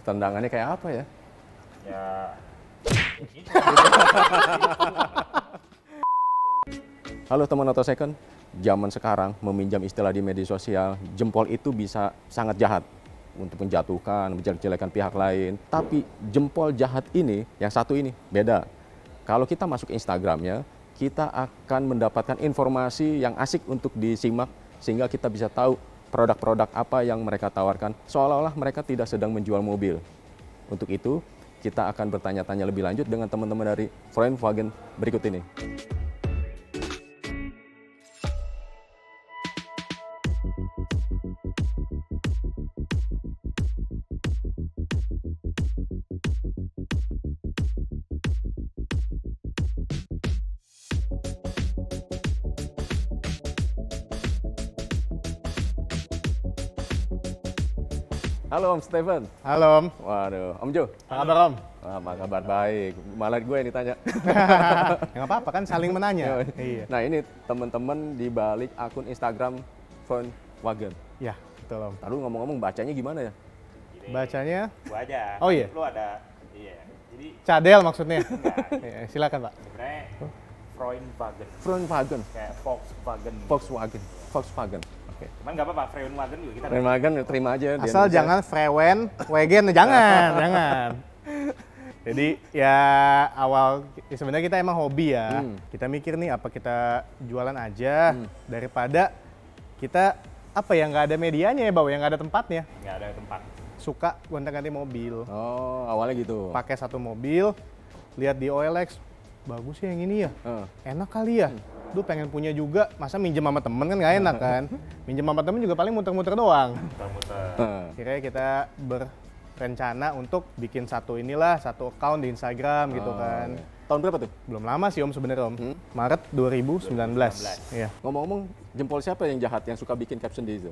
Tendangannya kayak apa ya? Ya, gitu. Halo teman Auto Second, zaman sekarang meminjam istilah di media sosial, jempol itu bisa sangat jahat untuk menjatuhkan, menjelek-jelekan pihak lain. Tapi jempol jahat ini, yang satu ini, beda. Kalau kita masuk Instagramnya, kita akan mendapatkan informasi yang asik untuk disimak, sehingga kita bisa tahu produk-produk apa yang mereka tawarkan, seolah-olah mereka tidak sedang menjual mobil. Untuk itu, kita akan bertanya-tanya lebih lanjut dengan teman-teman dari Volkswagen berikut ini. Halo Om Steven. Halo Om. Waduh, Om Jo. Apa kabar Om? Apa kabar? Baik. Malah gue yang ditanya. Ya nggak apa-apa kan saling menanya. Iya. Nah ini teman-teman di balik akun Instagram Volkswagen. Ya, betul Om. Lalu ngomong-ngomong bacanya gimana ya? Gini, Bacanya gua aja. Oh, iya? Lu ada, iya. Jadi cadel maksudnya. enggak, Ya, silakan Pak. sebenarnya Volkswagen. Volkswagen. Kayak Volkswagen. Volkswagen. Volkswagen. Oke. Cuman nggak apa-apa, Volkswagen juga kita. Volkswagen terima aja. di Asal Indonesia. jangan Frewen, Wagen, jangan. Jadi ya awal ya sebenarnya kita emang hobi ya. Kita mikir nih apa kita jualan aja daripada kita apa ya nggak ada medianya ya, yang nggak ada tempatnya. Nggak ada tempat. Suka gonta-ganti mobil. Oh, awalnya gitu. Pakai satu mobil, lihat di OLX, bagus ya yang ini ya. Enak kali ya. Duh pengen punya juga, masa minjem sama temen kan nggak enak kan. Minjem sama temen juga paling muter-muter doang. Muter-muter. Akhirnya kita berencana untuk bikin satu account di Instagram gitu kan. Tahun berapa tuh? Belum lama sih Om sebenarnya Om. Maret 2019. Iya. Ngomong-ngomong, jempol siapa yang jahat yang suka bikin caption di itu?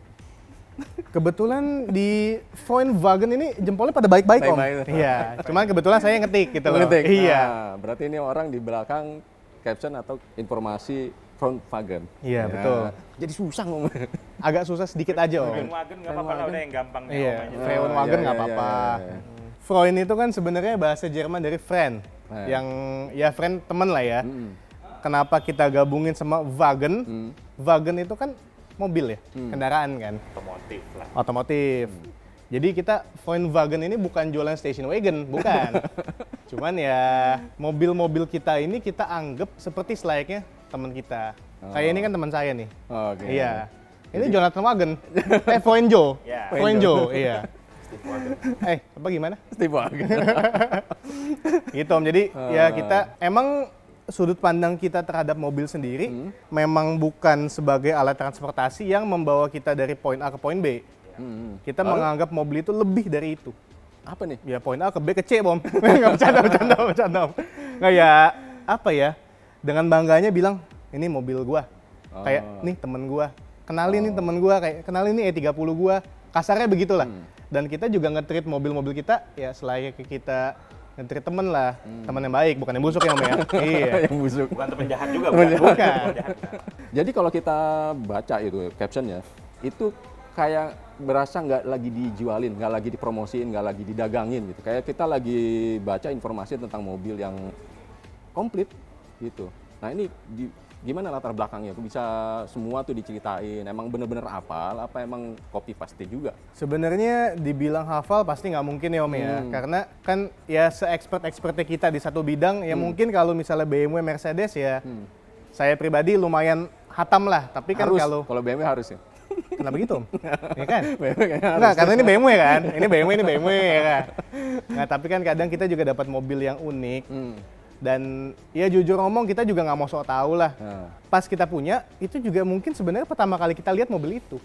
Kebetulan di Volkswagen ini jempolnya pada baik-baik Om. Baik-baik. Iya, cuman kebetulan saya ngetik gitu loh. Ngetik. Iya. Nah, berarti ini orang di belakang caption atau informasi Volkswagen. Iya, Ya. betul. Jadi susah ngomong. Agak susah sedikit aja Om. Volkswagen nggak apa-apa lah, udah yang gampang nih. Iya, Om aja. Volkswagen iya, nggak iya, apa-apa. iya. Freund itu kan sebenarnya bahasa Jerman dari friend, yang ya friend temen lah ya. Kenapa kita gabungin sama Wagen? Wagen itu kan mobil ya, kendaraan kan, Otomotif lah. otomotif. Jadi kita Volkswagen ini bukan jualan station wagon, bukan. Cuman ya mobil-mobil kita ini kita anggap seperti selayaknya teman kita. Kayak ini kan teman saya nih. Oke. Iya. Ini Jonathan Wagen. Voenjo. Ya. Voenjo, iya. Steve Wagen. Apa gimana? Steve Wagen. Gitu Om. Jadi ya kita emang sudut pandang kita terhadap mobil sendiri memang bukan sebagai alat transportasi yang membawa kita dari poin A ke poin B. Kita menganggap mobil itu lebih dari itu. Apa nih? Ya poin A ke B ke C, Bom. Nggak bercanda. Nggak ya, apa ya, dengan bangganya bilang, ini mobil gua. Kayak, nih temen gua. Kenalin nih temen gua, kayak kenalin nih E30 gua. Kasarnya begitulah. Dan kita juga nge-treat mobil-mobil kita, ya selayaknya kita nge-treat temen lah. Temen yang baik, bukan yang busuk ya Om ya. Iya. Yang busuk. Bukan teman jahat juga, Bukan. Jahat. Jadi kalau kita baca itu captionnya, itu kayak berasa nggak lagi dijualin, nggak lagi dipromosiin, nggak lagi didagangin gitu. Kayak kita lagi baca informasi tentang mobil yang komplit gitu. Nah ini gimana latar belakangnya? Kok bisa semua tuh diceritain? Emang bener-bener hafal? Apa emang copy paste juga? Sebenarnya dibilang hafal pasti nggak mungkin ya Om ya. Karena kan ya se-expert-expertnya kita di satu bidang, ya mungkin kalau misalnya BMW, Mercedes ya, saya pribadi lumayan hatam lah. Tapi kan Harus, kalau BMW harus ya? kenapa gitu Om? Ya kan? BMW kayaknya harus. Enggak, karena ini BMW kan. Ini BMW ya kan. Nah, tapi kan kadang kita juga dapat mobil yang unik. Dan ya jujur ngomong kita juga nggak mau sok tahu lah. Pas kita punya, itu juga mungkin sebenarnya pertama kali kita lihat mobil itu.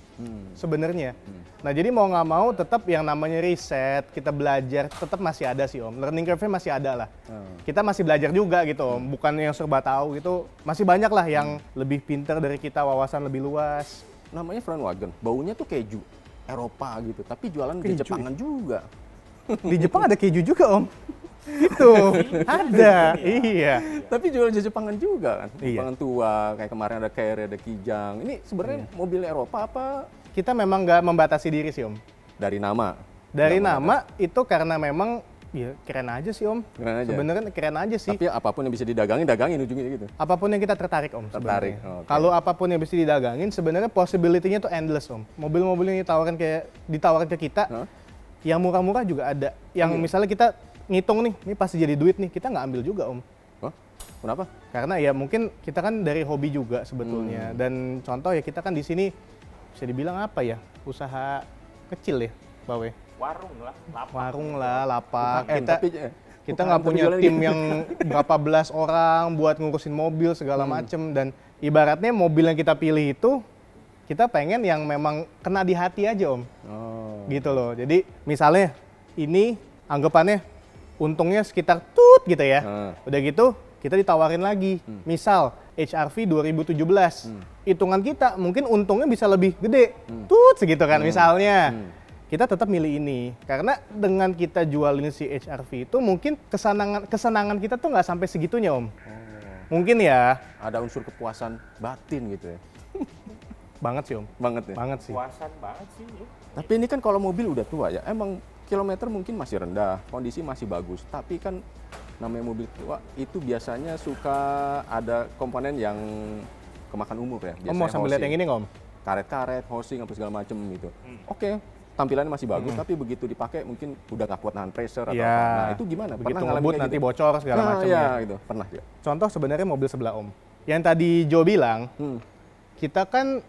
Sebenarnya. Nah, jadi mau nggak mau tetap yang namanya riset, kita belajar, tetap masih ada sih Om. Learning curve-nya masih ada lah. Kita masih belajar juga gitu Om. Bukan yang serba tahu gitu. Masih banyak lah yang lebih pintar dari kita, wawasan lebih luas. Namanya Volkswagen, baunya tuh keju Eropa gitu, tapi jualan di Keju. Jepangan juga. Di Jepang ada keju juga Om. Itu ada, iya. Tapi jual di Jepangan juga kan, Iya. Jepangan tua, kayak kemarin ada Carry, ada Kijang. Ini sebenarnya mobil Eropa apa Kita memang nggak membatasi diri sih Om. dari nama? Dari Nggak nama itu karena memang ya keren aja sih Om. Keren aja. Sebenarnya keren aja sih. Tapi apapun yang bisa didagangin, dagangin ujungnya gitu. Apapun yang kita tertarik Om. Tertarik, sebenarnya. oke. Kalau apapun yang bisa didagangin, sebenarnya possibility-nya tuh endless Om. Mobil-mobil yang ditawarkan ke kita, Hah? yang murah-murah juga ada. Yang Iya. misalnya kita ngitung nih, ini pasti jadi duit nih, kita nggak ambil juga Om. Hah? Kenapa? Karena ya mungkin kita kan dari hobi juga sebetulnya. Dan contoh ya kita kan di sini bisa dibilang apa ya, usaha kecil ya, Bawe. Warung lah, lapak. Warung lah, lapak. UKM, tapi Kita UKM nggak tapi punya jualan tim gitu. yang berapa belas orang buat ngurusin mobil segala macem. Dan ibaratnya mobil yang kita pilih itu, kita pengen yang memang kena di hati aja Om. Oh. Gitu loh. Jadi misalnya ini anggapannya untungnya sekitar tut gitu ya. Udah gitu kita ditawarin lagi. Misal HR-V 2017. Hitungan kita mungkin untungnya bisa lebih gede. Tut segitu kan misalnya. Kita tetap milih ini karena dengan kita jualin si HR-V itu mungkin kesenangan kita tuh nggak sampai segitunya Om. Mungkin ya Ada unsur kepuasan batin gitu ya. banget sih Om. Banget ya. Banget sih. Puasan banget sih. Ya. Tapi ini kan kalau mobil udah tua ya, emang kilometer mungkin masih rendah, kondisi masih bagus. Tapi kan namanya mobil tua itu biasanya suka ada komponen yang kemakan umur ya. Om mau sambil lihat yang ini nggak Om? Karet-karet, housing, apa segala macem gitu. Oke, tampilannya masih bagus, tapi begitu dipakai mungkin udah nggak kuat nahan pressure atau Iya. apa. Nah itu gimana? Begitu ngalamin ngebut kayak nanti gitu? bocor segala Nah, macam iya, ya. gitu. Pernah ya? Contoh sebenarnya mobil sebelah Om. Yang tadi Joe bilang, kita kan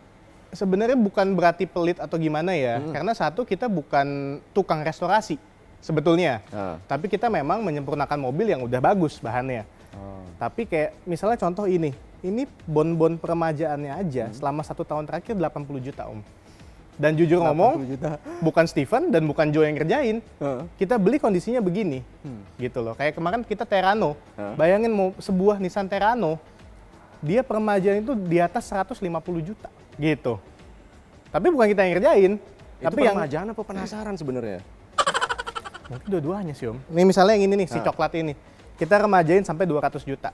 sebenarnya bukan berarti pelit atau gimana ya. Karena satu, kita bukan tukang restorasi sebetulnya. Tapi kita memang menyempurnakan mobil yang udah bagus bahannya. Tapi kayak misalnya contoh ini bon-bon peremajaannya aja selama 1 tahun terakhir 80 juta Om. Dan jujur ngomong, bukan Steven dan bukan Joe yang ngerjain. Kita beli kondisinya begini, gitu loh. Kayak kemarin kita Terrano, bayangin mau sebuah Nissan Terrano, dia peremajaan itu di atas 150 juta, gitu. Tapi bukan kita yang ngerjain. Itu Tapi yang permajaan apa penasaran sebenarnya? mungkin dua-duanya sih Om. Ini misalnya yang ini nih, si coklat ini. Kita remajain sampai 200 juta.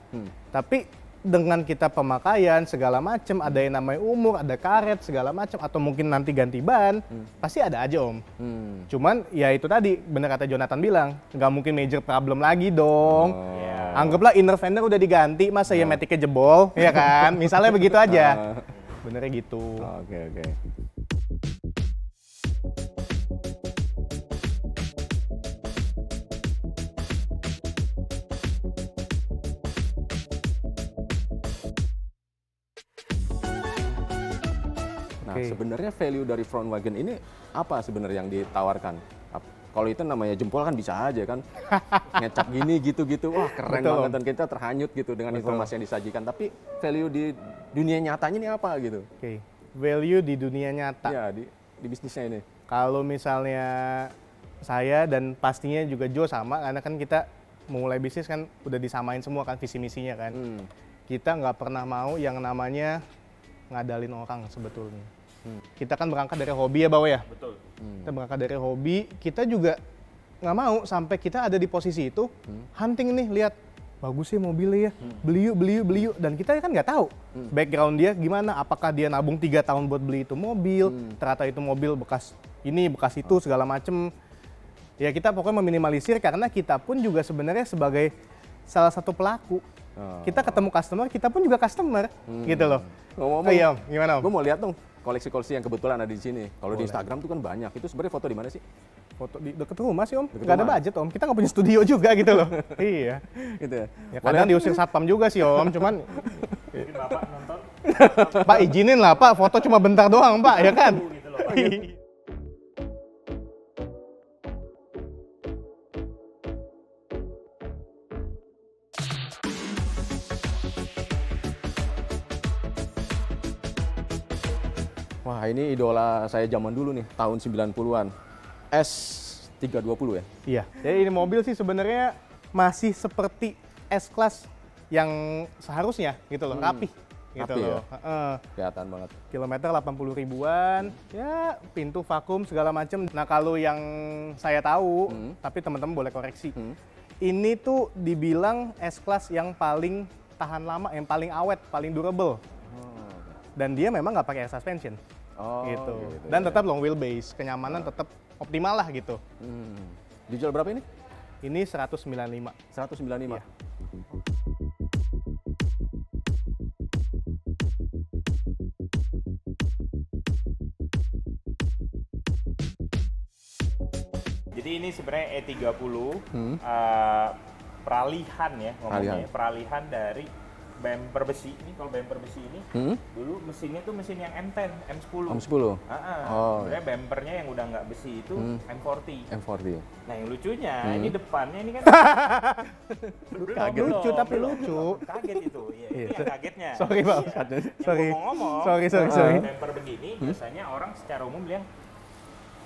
Tapi dengan kita pemakaian segala macam, ada yang namanya umur, ada karet segala macam, atau mungkin nanti ganti ban, pasti ada aja Om. Cuman ya itu tadi, bener kata Jonathan bilang, nggak mungkin major problem lagi dong. Anggaplah inner fender udah diganti, masa ya matic-nya jebol, ya kan? Misalnya begitu aja. Benernya gitu. Oke. Nah, sebenarnya value dari front wagon ini apa sebenarnya yang ditawarkan? Kalau itu namanya jempol kan bisa aja kan, ngecap gini gitu-gitu, wah keren Betul. banget dan kita terhanyut gitu dengan informasi yang disajikan. Tapi value di dunia nyatanya ini apa gitu? Oke, value di dunia nyata. Ya di bisnisnya ini. Kalau misalnya saya dan pastinya juga Joe sama, karena kan kita mulai bisnis kan udah disamain semua kan visi misinya kan. Kita nggak pernah mau yang namanya ngadalin orang sebetulnya. Kita kan berangkat dari hobi ya Bawa ya. Betul. Kita berangkat dari hobi, kita juga nggak mau sampai kita ada di posisi itu, hunting nih lihat bagus sih mobilnya ya, beli yuk, dan kita kan nggak tahu background dia gimana, apakah dia nabung 3 tahun buat beli itu mobil, ternyata itu mobil bekas ini, bekas itu, segala macem. Ya kita pokoknya meminimalisir karena kita pun juga sebenarnya sebagai salah satu pelaku. Kita ketemu customer, kita pun juga customer, gitu loh. Ngomong-ngomong, Iya, gimana Om? gue mau lihat dong koleksi-koleksi yang kebetulan ada di sini. Kalau di Instagram tuh kan banyak. Itu sebenarnya foto di mana sih? Foto di deket rumah sih Om, Deket nggak ada rumah? budget Om, kita nggak punya studio juga gitu loh. Iya. Gitu ya. Ya kadang diusir satpam juga sih Om, cuman Mungkin Bapak nonton Pak izinin lah Pak, foto cuma bentar doang Pak, ya kan? gitu loh. Wah, ini idola saya zaman dulu nih, tahun 90-an. S320 ya? Iya, jadi ini mobil sih sebenarnya masih seperti S-Class yang seharusnya gitu loh, rapi gitu Rapi loh. ya? Kelihatan banget. Kilometer 80 ribuan, ya pintu vakum segala macam. Nah kalau yang saya tahu, tapi teman-teman boleh koreksi, ini tuh dibilang S-Class yang paling tahan lama, yang paling awet, paling durable. Dan dia memang nggak pakai air suspension. Oh, Gitu. gitu Dan ya. tetap long wheelbase, kenyamanan tetap optimal lah gitu. Dijual berapa ini? Ini 195. 195. Iya. Jadi ini sebenarnya E30 peralihan ya ngomongnya, peralihan dari bumper besi. Ini kalau bumper besi ini dulu mesinnya tuh mesin yang M10, M10. M10. Sebenarnya bumpernya yang udah nggak besi itu M40. M40. Nah yang lucunya ini depannya ini kan Kaget. Lucu tapi lucu. Kaget itu. Ya, itu yang kagetnya. Sorry Bang. Sorry. Ngomong-ngomong, Sorry. bumper begini biasanya orang secara umum bilang,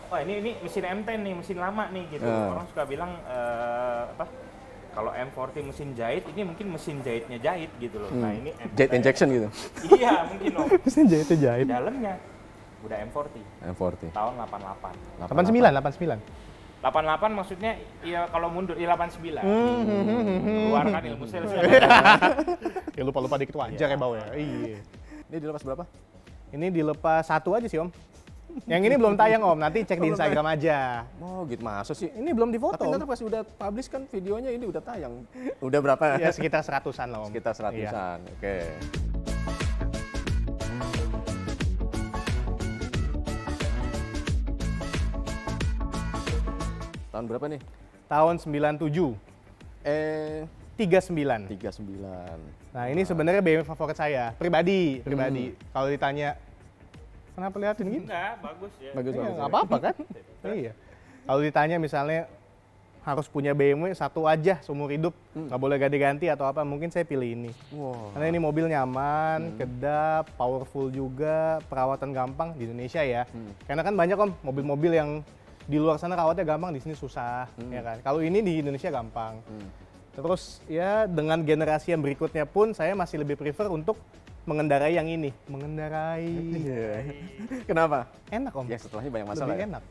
wah ini mesin M10 nih, mesin lama nih gitu. Orang suka bilang kalau M40 mesin jahit, ini mungkin mesin jahitnya jahit gitu loh. Nah ini M40. Jet injection gitu. Iya mungkin loh. Mesin jahitnya jahit. Dalamnya udah M40. M40. Tahun 88. 89. 88 maksudnya ya kalau mundur ya 89. Keluarkan ilmu sales. Ya lupa dikit wajar ya Bau ya. Iya. Ini dilepas berapa? Ini dilepas 1 aja sih Om. Yang ini belum tayang Om, nanti cek di Instagram aja. Oh gitu, masa sih? Ini belum difoto. Tapi nanti pas udah publish kan videonya ini udah tayang. Udah berapa? Ya sekitar 100-an lah Om. Sekitar 100-an, Iya. oke. Tahun berapa nih? Tahun 97. 39. 39. Nah ini sebenarnya BMW favorit saya, pribadi. Kalau ditanya, kenapa liatin gitu? Enggak, bagus ya. Bagus, Iya, bagus. nggak apa-apa kan? Iya. Kalau ditanya misalnya harus punya BMW satu aja seumur hidup, nggak boleh ganti-ganti atau apa, mungkin saya pilih ini. Wow. Karena ini mobil nyaman, kedap, powerful juga, perawatan gampang di Indonesia ya. Karena kan banyak Om mobil-mobil yang di luar sana rawatnya gampang, di sini susah, ya kan. Kalau ini di Indonesia gampang. Terus ya dengan generasi yang berikutnya pun saya masih lebih prefer untuk mengendarai yang ini. Kenapa? Enak Om. Yang setelahnya banyak masalah. Lebih Ya? enak.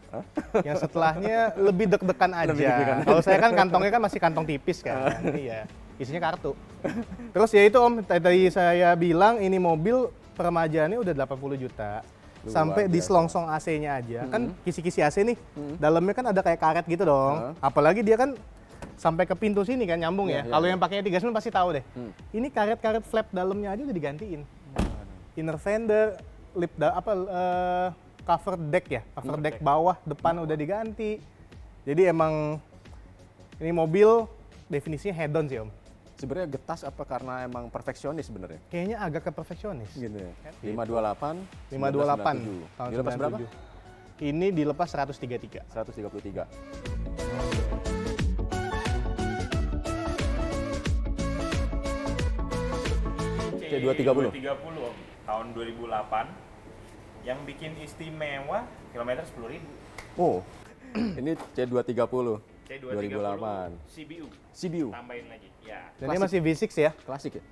Yang setelahnya lebih deg-degan aja. Lebih deg-degan. Kalau saya kan kantongnya kan masih kantong tipis kan. Iya. Isinya kartu. Terus ya itu Om, tadi saya bilang ini mobil peremajaannya udah 80 juta. Sampai di selongsong AC-nya aja. Kan kisi-kisi AC nih. Dalamnya kan ada kayak karet gitu dong. Apalagi dia kan sampai ke pintu sini kan nyambung ya. Kalau yang pakainya 39 pasti tahu deh. Ini karet-karet flap dalamnya aja udah digantiin. Inner fender, cover deck ya, cover deck bawah depan udah diganti. Jadi emang ini mobil definisinya head on sih Om. Sebenarnya getas apa karena emang perfeksionis sebenarnya? Kayaknya agak ke perfeksionis. Gitu ya. 528 528 tahun dilepas berapa? 97. Ini dilepas 133. 133. C230. C230 tahun 2008 yang bikin istimewa kilometer 10.000. Oh. Ini C230. C230 2008. CBU. CBU. Tambahin lagi. Ya. Dan dia masih V6 ya. Klasik ya?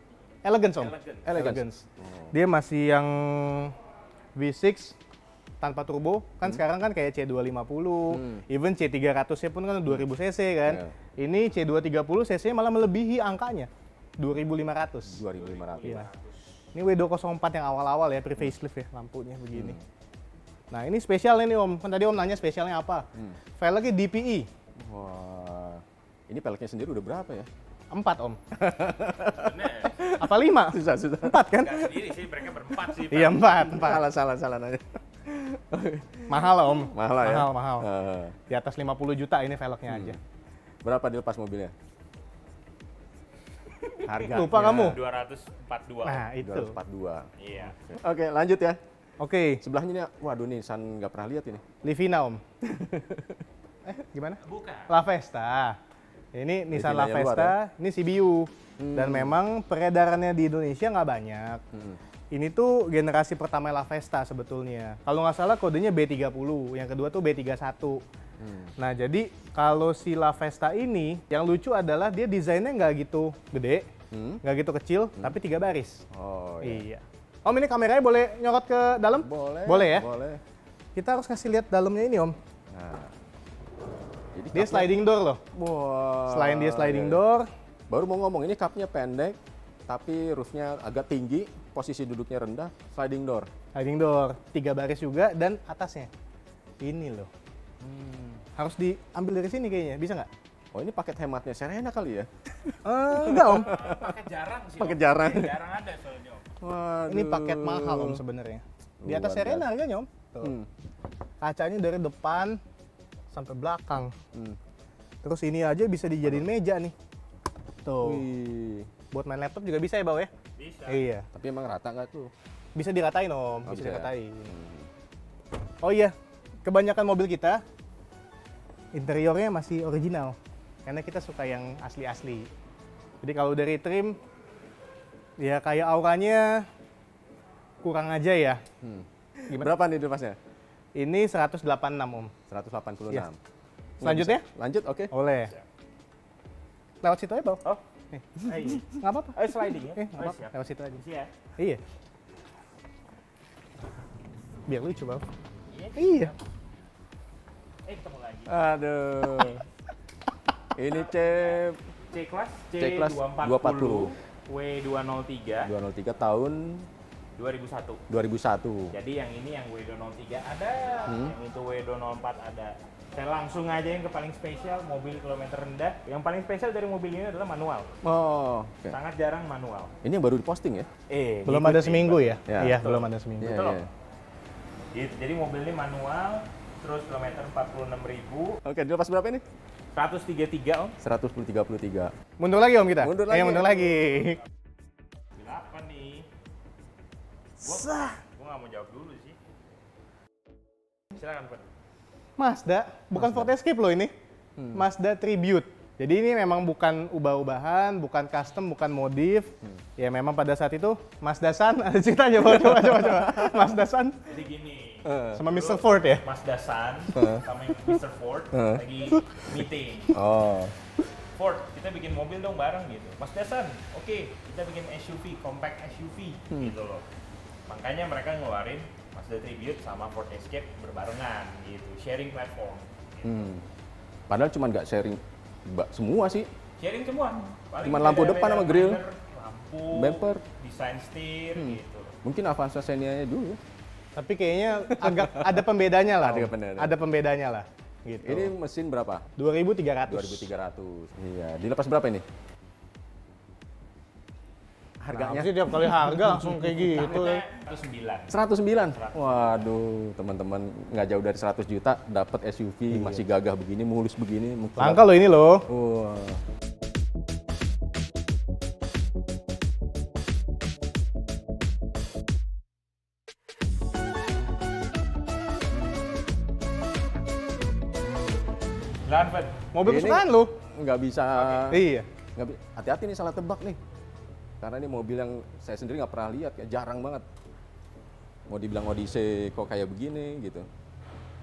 Elegance Om. Elegance. Dia masih yang V6 tanpa turbo. Kan sekarang kan kayak C250, even C300-nya pun kan 2000 cc kan. Ini C230 cc-nya malah melebihi angkanya. 2500. 2500. Iya. Ini W204 yang awal-awal ya, pre-facelift ya, lampunya begini. Nah ini spesialnya nih Om, kan tadi Om nanya spesialnya apa? Velgnya DPI. Wah. Ini peleknya sendiri udah berapa ya? 4 Om. Bener. Apa 5? Susah. 4 kan? Nggak sendiri sih, mereka berempat sih. Iya 4. Salah nanya. Mahal lah Om. Mahal lah ya? Mahal. Di atas 50 juta ini velgnya aja. Berapa dilepas mobilnya? Harga. Lupa kamu? 242. Nah itu. 242. Iya. Oke, lanjut ya. Oke, Sebelahnya ini, waduh nih, San nggak pernah lihat ini. Livina Om. Gimana? Bukan. La Vesta. Ini Nissan La Livina yang luar Vesta, ini CBU. Dan memang peredarannya di Indonesia nggak banyak. Ini tuh generasi pertama La Vesta sebetulnya. Kalau nggak salah kodenya B30, yang kedua tuh B31. Nah jadi kalau si La Vesta ini, yang lucu adalah dia desainnya nggak gitu gede, nggak gitu kecil, tapi 3 baris. Oh iya. Iya. Om ini kameranya boleh nyorot ke dalam? Boleh. Boleh ya? Boleh. Kita harus kasih lihat dalamnya ini Om. Nah. Jadi Dia cupnya- sliding door loh. Wah. Selain dia sliding iya. door, Baru mau ngomong, ini cupnya pendek, tapi roofnya agak tinggi, posisi duduknya rendah, sliding door. 3 baris juga dan atasnya. Ini loh. Harus diambil dari sini kayaknya, bisa nggak? Oh ini paket hematnya Serena kali ya? Enggak Om. Paket jarang sih. Paket jarang. Jarang ada soalnya Om. Waduh. Ini paket mahal Om sebenarnya. Di atas Luar Serena biasa. harganya Om. Tuh. Kacanya dari depan sampai belakang. Terus ini aja bisa dijadiin meja nih. Tuh. Wih. Buat main laptop juga bisa ya Bau ya? Bisa. Iya. Tapi emang rata nggak tuh? Bisa diratain Om, Oh, bisa bisa ya? diratain. Oh iya, kebanyakan mobil kita interiornya masih original. Karena kita suka yang asli-asli. Jadi kalau dari trim, ya kayak auranya kurang aja ya. Berapa nih dipasnya? Ini 186 Om. 186. Iya. Selanjutnya? Lanjut, oke. Oleh. Lewat situ aja Bau. Oh. Iya. Nggak apa-apa. Sliding ya? Nggak apa-apa. Siap. Lewat situ aja. Iya. Iya. Biar lucu Bau. Iya. Iya. Ketemu lagi. Aduh. Ini C-Class C-Class C240 W203 203 tahun 2001. 2001. Jadi yang ini yang W203 ada, yang itu W204 ada. Saya langsung aja yang ke paling spesial, mobil kilometer rendah. Yang paling spesial dari mobil ini adalah manual. Oh, oke. Sangat jarang manual. Ini yang baru diposting ya? Belum ada seminggu ya? Ya. Iya, Betul. belum ada seminggu. Iya, Betul. iya. Gitu. Jadi mobil ini manual, terus kilometer 46.000, Oke, dilepas berapa ini? 133 Om. 133. Mundur lagi Om kita? Mundur lagi. Mundur lagi. Berapa nih? Sah. Gua nggak mau jawab dulu sih. Silakan Pak. Mazda, bukan Ford Escape loh ini. Mazda Tribute. Jadi ini memang bukan ubah-ubahan, bukan custom, bukan modif. Ya memang pada saat itu Mazda San, ada ceritanya coba. Mazda San Jadi gini, sama Mr. Ford ya. Mas Dasan sama Mr. Ford lagi meeting. Oh. Ford, kita bikin mobil dong bareng gitu. Mas Dasan, oke, kita bikin SUV, compact SUV gitu loh. Makanya mereka ngeluarin Mazda Tribute sama Ford Escape berbarengan gitu, sharing platform. Padahal cuma nggak sharing semua sih. Sharing semua. Paling Cuman lampu beda-beda depan sama grill. minor, lampu, Bumper. desain setir gitu. Mungkin Avanza Xenia dulu. Tapi kayaknya agak ada pembedanya lah. Ada Om. pembedanya. Ada pembedanya lah. Gitu. Ini mesin berapa? 2300. 2300. Iya, dilepas berapa ini? Harganya Harganya sih tiap kali harga langsung kayak gitu. Targetnya 109. 109. Waduh, teman-teman nggak jauh dari 100 juta dapat SUV masih gagah begini, mulus begini. Langka loh ini loh. Wah. Silakan, Fed. Mobil Ini kesukaan lu. Nggak bisa. Iya. Hati-hati nih salah tebak nih. Karena ini mobil yang saya sendiri nggak pernah lihat, ya jarang banget. Mau dibilang Odyssey kok kayak begini gitu.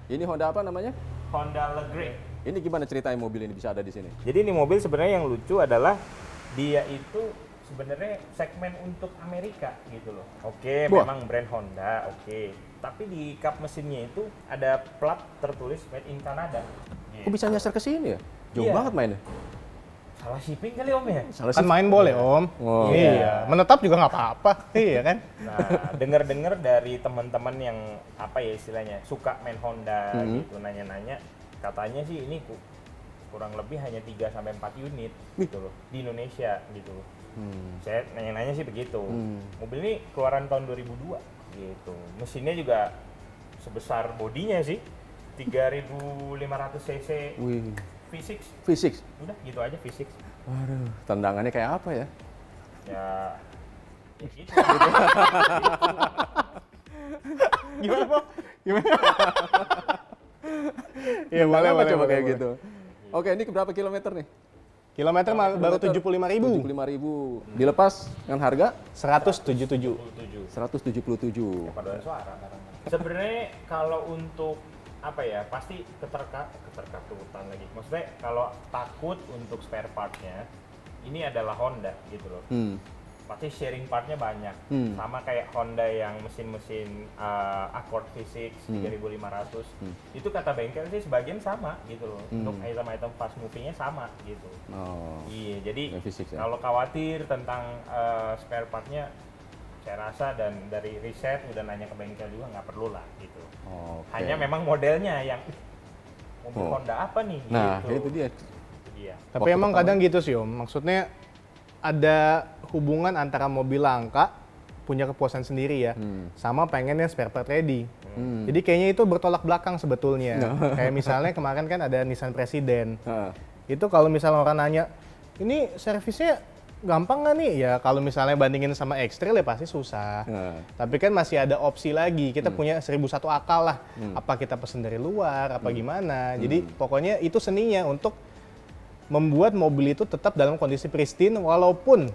Ini Honda apa namanya? Honda Legrand. Ini gimana ceritanya mobil ini bisa ada di sini? Jadi ini mobil sebenarnya yang lucu adalah dia itu sebenarnya segmen untuk Amerika gitu loh. Oke, Wah. memang brand Honda, oke. Tapi di kap mesinnya itu ada plat tertulis Made in Canada. Kok bisa nyasar ke sini ya? Jauh Iya. banget mainnya. Salah shipping kali Om ya? Salah Kan sih. main boleh Om. Oh. Iya. Menetap juga nggak apa-apa. Iya kan? Nah, dengar-dengar dari teman-teman yang apa ya istilahnya suka main Honda gitu nanya-nanya, katanya sih ini kurang lebih hanya 3 sampai 4 unit gitu loh di Indonesia gitu loh. Saya nanya-nanya sih begitu. Mobil ini keluaran tahun 2002 gitu. Mesinnya juga sebesar bodinya sih 3.500 cc Wih, V6. V6. Udah gitu aja V6. Waduh, tendangannya kayak apa ya? Ya gitu. Gimana Bang? Gimana? Iya Tendangan boleh apa boleh coba boleh, kayak boleh. gitu. Oke, ini berapa kilometer nih? Kilometer baru 75.000. 75.000. Dilepas dengan harga 177. 177. Paduan suara. Sebenarnya kalau untuk apa ya pasti keterkatutan lagi. Maksudnya kalau takut untuk spare partnya, ini adalah Honda gitu loh. Pasti sharing partnya banyak. Sama kayak Honda yang mesin-mesin Accord V6 3500. Itu kata bengkel sih sebagian sama gitu loh. Untuk item-item fast moving-nya sama gitu. Oh. Iya, jadi Yang V6 ya? kalau khawatir tentang spare partnya, saya rasa dan dari riset udah nanya ke bengkel juga nggak perlu lah gitu. Oke. Hanya memang modelnya yang mobil Honda apa nih? Nah, gitu. itu dia. Iya. Tapi Waktu emang pertama. kadang gitu sih Om, maksudnya ada hubungan antara mobil langka, punya kepuasan sendiri ya, sama pengennya spare part ready. Jadi kayaknya itu bertolak belakang sebetulnya. Kayak misalnya kemarin kan ada Nissan Presiden. Itu kalau misalnya orang nanya, ini servisnya gampang nggak nih? Ya kalau misalnya bandingin sama X-Trail ya pasti susah. Tapi kan masih ada opsi lagi. Kita punya 1001 akal lah. Apa kita pesen dari luar, apa gimana. Jadi pokoknya itu seninya untuk membuat mobil itu tetap dalam kondisi pristine walaupun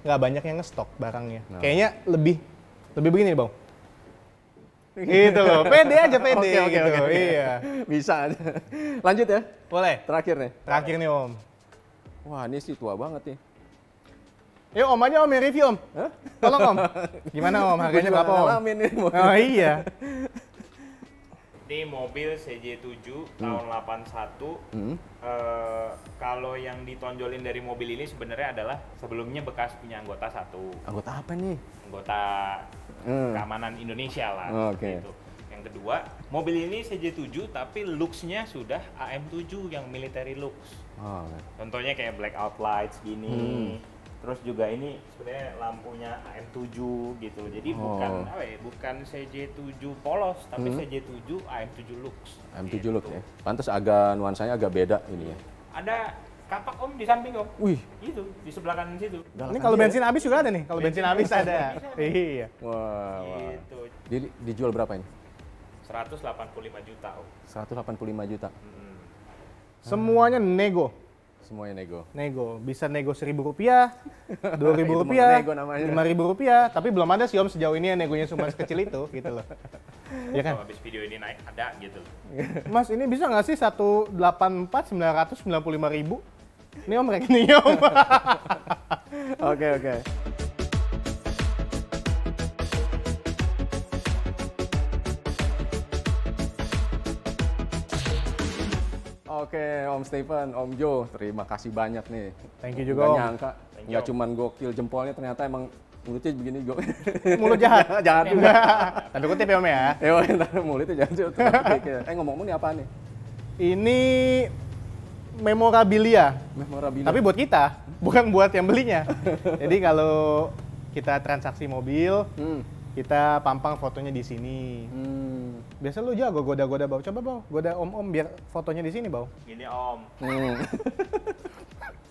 nggak banyak yang ngestok barangnya. Kayaknya lebih begini nih Bang. Gitu loh, pede aja pede Oke. gitu. Iya. Bisa. Lanjut ya. Boleh. Terakhir nih. Terakhir nih Om. Wah, ini sih tua banget nih. Yuk Om aja Om yang review Om. Tolong Om. Gimana Om? Harganya berapa Om? Ngalamin nih. Oh iya. Ini mobil CJ7 tahun 81. Kalau yang ditonjolin dari mobil ini sebenarnya adalah sebelumnya bekas punya anggota satu. Anggota apa nih? Anggota keamanan Indonesia lah. Oke. Gitu. Yang kedua, mobil ini CJ7 tapi looks-nya sudah AM7 yang military looks. Oh, Contohnya kayak blackout lights gini. Terus juga ini sebenarnya lampunya AM7 gitu. Jadi bukan CJ7 polos, tapi CJ7 AM7 looks. AM7 look ya. Pantas agak nuansanya agak beda ini ya. Ada kapak Om di samping Om. Wih, Itu di sebelah kanan situ. Ini kalau bensin habis juga ada nih. Kalau bensin habis ada. Iya. wah. Gitu. Dijual berapa ini? 185 juta Om. 185 juta. Semuanya nego. Semuanya nego. Nego. Bisa nego Rp1.000, Rp2.000, Itu mah nego namanya. Rp5.000. Tapi belum ada sih Om sejauh ini yang negonya cuma sekecil itu gitu loh. Iya kan? Kalau habis video ini naik ada gitu. Mas ini bisa nggak sih 184 995.000? Ini Om rekeningnya Om. Oke. Oke, Om Stephen, Om Joe, terima kasih banyak nih. Thank you juga Nggak Om. nyangka, Thank you, nggak Om. cuman gokil jempolnya, ternyata emang mulutnya begini go. Mulut jahat. Jahat juga. Tanda kutip ya Om ya. Ntar mulutnya jahat juga. Ngomong-ngomong nih apa nih? Ini memorabilia. Memorabilia. Tapi buat kita, bukan buat yang belinya. Jadi kalau kita transaksi mobil, kita pampang fotonya di sini. Biasa lu jago goda-goda Bau. Coba Bau, goda Om biar fotonya di sini Bau. Gini Om.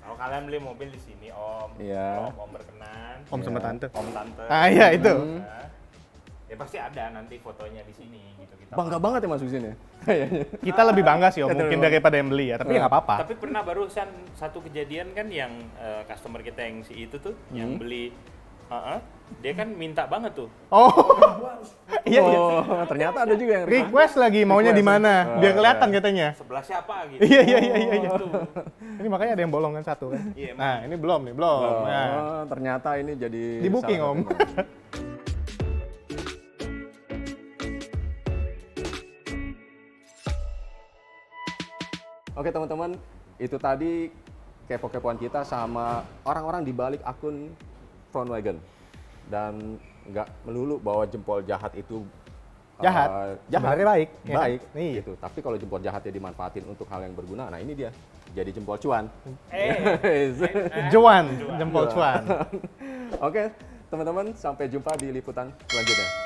Kalau kalian beli mobil di sini Om. Iya. Om berkenan. Om sama tante. Om tante. Ah iya itu. Nah, ya pasti ada nanti fotonya di sini gitu kita. Bangga banget ya masuk sini. Kayaknya. Kita lebih bangga sih Om, Kita mungkin lebih daripada yang beli ya. Tapi ya nggak apa-apa. Tapi pernah barusan satu kejadian kan yang customer kita yang si itu tuh yang beli dia kan minta banget tuh. Oh. Iya. Oh, ternyata ada juga yang Request lagi maunya di mana, biar kelihatan katanya. Sebelah siapa gitu. Iya. Tuh. Ini makanya ada yang bolong kan satu kan. Iya, Nah, ini belum nih, belum. Nah, Oh, ternyata ini jadi di booking salah Om. satunya. Oke teman-teman, itu tadi kepo-kepoan kita sama orang-orang di balik akun Frontwagon. Dan nggak melulu bahwa jempol jahat itu Jahat. jahat. Sebenarnya baik. ya kan? Baik, Iya. gitu. Tapi kalau jempol jahatnya dimanfaatin untuk hal yang berguna, nah ini dia, jadi jempol cuan. Juan, jempol cuan. Oke, teman-teman, sampai jumpa di liputan selanjutnya.